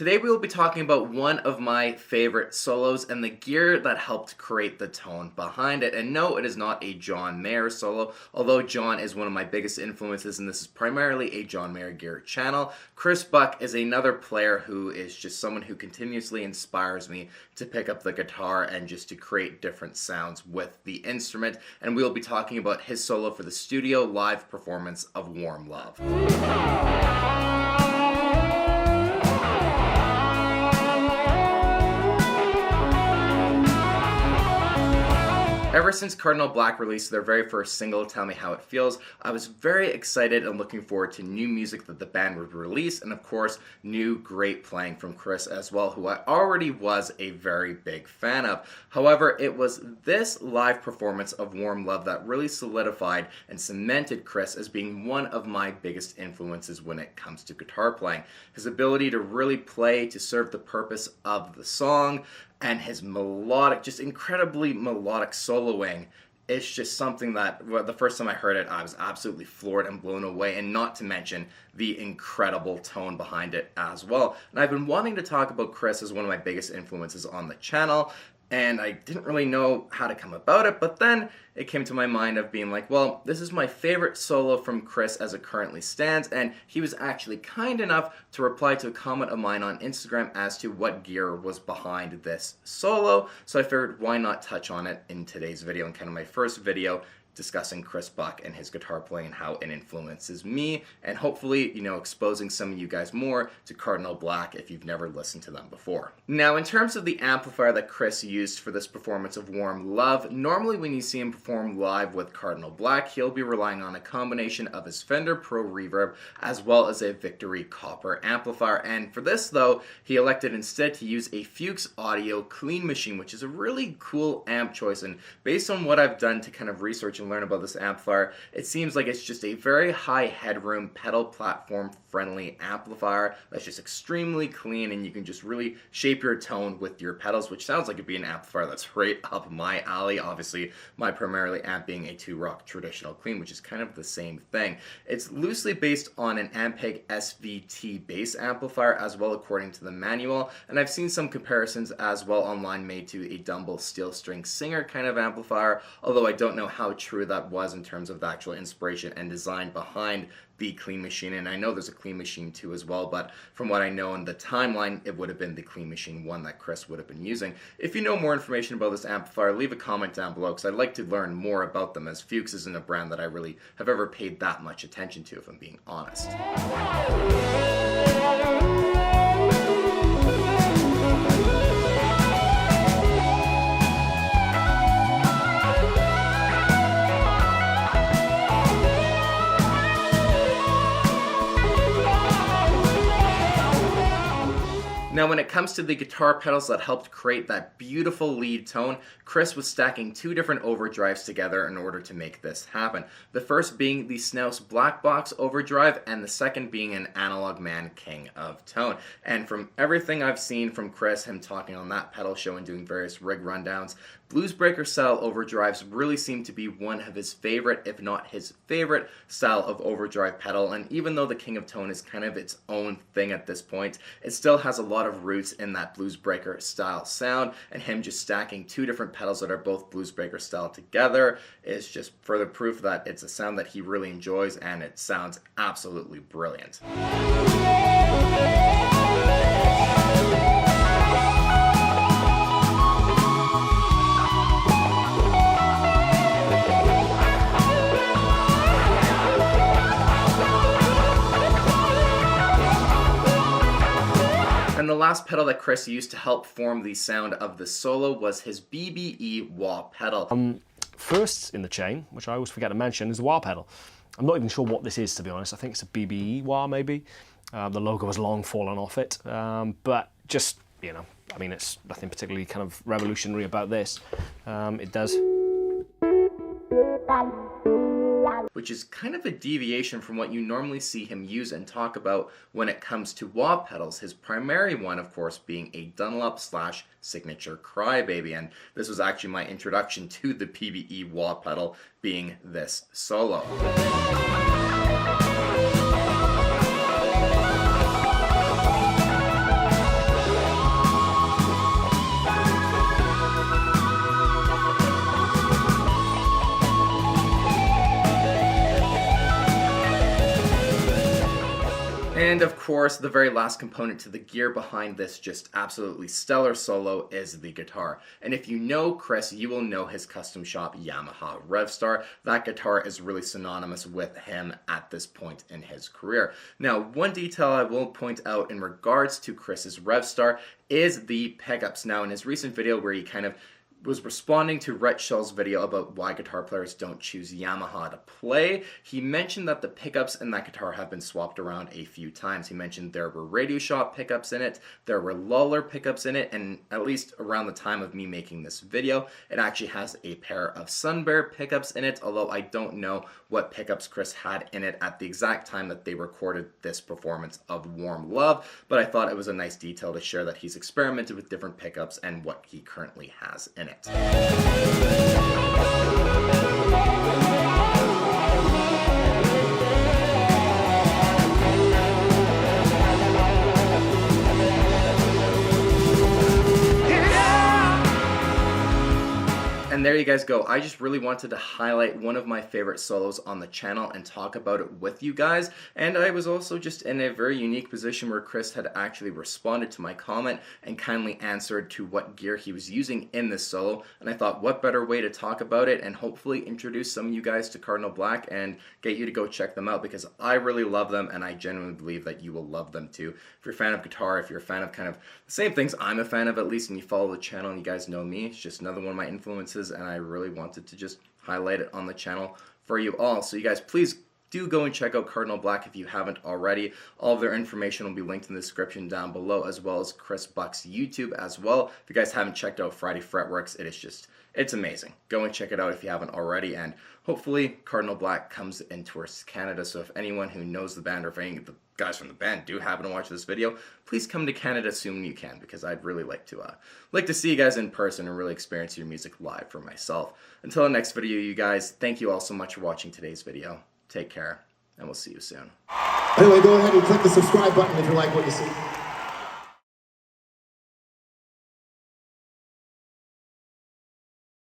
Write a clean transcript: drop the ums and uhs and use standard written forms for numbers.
Today we will be talking about one of my favorite solos and the gear that helped create the tone behind it. And no, it is not a John Mayer solo, although John is one of my biggest influences and this is primarily a John Mayer gear channel. Chris Buck is another player who is just someone who continuously inspires me to pick up the guitar and just to create different sounds with the instrument. And we will be talking about his solo for the studio live performance of Warm Love. Ever since Cardinal Black released their very first single, Tell Me How It Feels, I was very excited and looking forward to new music that the band would release, and of course, new great playing from Chris as well, who I already was a very big fan of. However, it was this live performance of Warm Love that really solidified and cemented Chris as being one of my biggest influences when it comes to guitar playing. His ability to really play to serve the purpose of the song, and his melodic, just incredibly melodic soloing is just something that, well, the first time I heard it, I was absolutely floored and blown away, and not to mention the incredible tone behind it as well. And I've been wanting to talk about Chris as one of my biggest influences on the channel, and I didn't really know how to come about it, but then it came to my mind of being like, well, this is my favorite solo from Chris as it currently stands, and he was actually kind enough to reply to a comment of mine on Instagram as to what gear was behind this solo, so I figured why not touch on it in today's video, and kind of my first video discussing Chris Buck and his guitar playing and how it influences me, and hopefully, exposing some of you guys more to Cardinal Black if you've never listened to them before. Now, in terms of the amplifier that Chris used for this performance of Warm Love, normally when you see him perform live with Cardinal Black, he'll be relying on a combination of his Fender Pro Reverb as well as a Victory Copper amplifier, and for this though, he elected instead to use a Fuchs Audio Clean Machine, which is a really cool amp choice, and based on what I've done to kind of research and learn about this amplifier, it seems like it's just a very high headroom pedal platform friendly amplifier that's just extremely clean, and you can just really shape your tone with your pedals, which sounds like it'd be an amplifier that's right up my alley. Obviously my primarily amp being a 2-rock traditional clean, which is kind of the same thing. It's loosely based on an Ampeg SVT bass amplifier as well, according to the manual, and I've seen some comparisons as well online made to a Dumble steel string singer kind of amplifier, although I don't know how true that was in terms of the actual inspiration and design behind the Clean Machine, and I know there's a Clean Machine 2 as well, but from what I know in the timeline, it would have been the Clean Machine 1 that Chris would have been using. If you know more information about this amplifier, leave a comment down below, because I'd like to learn more about them, as Fuchs isn't a brand that I really have ever paid that much attention to, if I'm being honest. Now, when it comes to the guitar pedals that helped create that beautiful lead tone, Chris was stacking two different overdrives together in order to make this happen. The first being the Snouse Black Box overdrive, and the second being an Analog Man King of Tone. And from everything I've seen from Chris, him talking on that pedal show and doing various rig rundowns, Bluesbreaker style overdrives really seem to be one of his favorite, if not his favorite, style of overdrive pedal. And even though the King of Tone is kind of its own thing at this point, it still has a lot of roots in that Bluesbreaker style sound, and him just stacking two different pedals that are both Bluesbreaker style together is just further proof that it's a sound that he really enjoys, and it sounds absolutely brilliant. And the last pedal that Chris used to help form the sound of the solo was his BBE wah pedal. First in the chain, which I always forget to mention, is the wah pedal. I'm not even sure what this is, to be honest. I think it's a BBE wah, maybe. The logo has long fallen off it, but just, I mean, it's nothing particularly kind of revolutionary about this. It does, which is kind of a deviation from what you normally see him use and talk about when it comes to wah pedals, his primary one, of course, being a Dunlop / Signature Crybaby, and this was actually my introduction to the PBE wah pedal, being this solo. course, the very last component to the gear behind this just absolutely stellar solo is the guitar. And if you know Chris, you will know his custom shop Yamaha Revstar. That guitar is really synonymous with him at this point in his career. Now, one detail I will point out in regards to Chris's Revstar is the pickups. Now, in his recent video where he kind of was responding to Rhett Shell's video about why guitar players don't choose Yamaha to play, he mentioned that the pickups in that guitar have been swapped around a few times. He mentioned there were Radio Shop pickups in it, there were Lawler pickups in it, and at least around the time of me making this video, it actually has a pair of Sun Bear pickups in it, although I don't know what pickups Chris had in it at the exact time that they recorded this performance of Warm Love, but I thought it was a nice detail to share that he's experimented with different pickups and what he currently has in it. And there you guys go. I just really wanted to highlight one of my favorite solos on the channel and talk about it with you guys. And I was also just in a very unique position where Chris had actually responded to my comment and kindly answered to what gear he was using in this solo. And I thought, what better way to talk about it and hopefully introduce some of you guys to Cardinal Black and get you to go check them out, because I really love them and I genuinely believe that you will love them too. If you're a fan of guitar, if you're a fan of kind of the same things I'm a fan of, at least, and you follow the channel and you guys know me, it's just another one of my influences, and I really wanted to just highlight it on the channel for you all. So you guys, please do go and check out Cardinal Black if you haven't already. All of their information will be linked in the description down below, as well as Chris Buck's YouTube as well. If you guys haven't checked out Friday Fretworks, it's amazing. Go and check it out if you haven't already, and hopefully Cardinal Black comes in towards Canada. So if anyone who knows the band, or if any of the guys from the band do happen to watch this video, please come to Canada as soon as you can, because I'd really like to see you guys in person and really experience your music live for myself. Until the next video, you guys, thank you all so much for watching today's video. Take care, and we'll see you soon. Anyway, go ahead and click the subscribe button if you like what you see.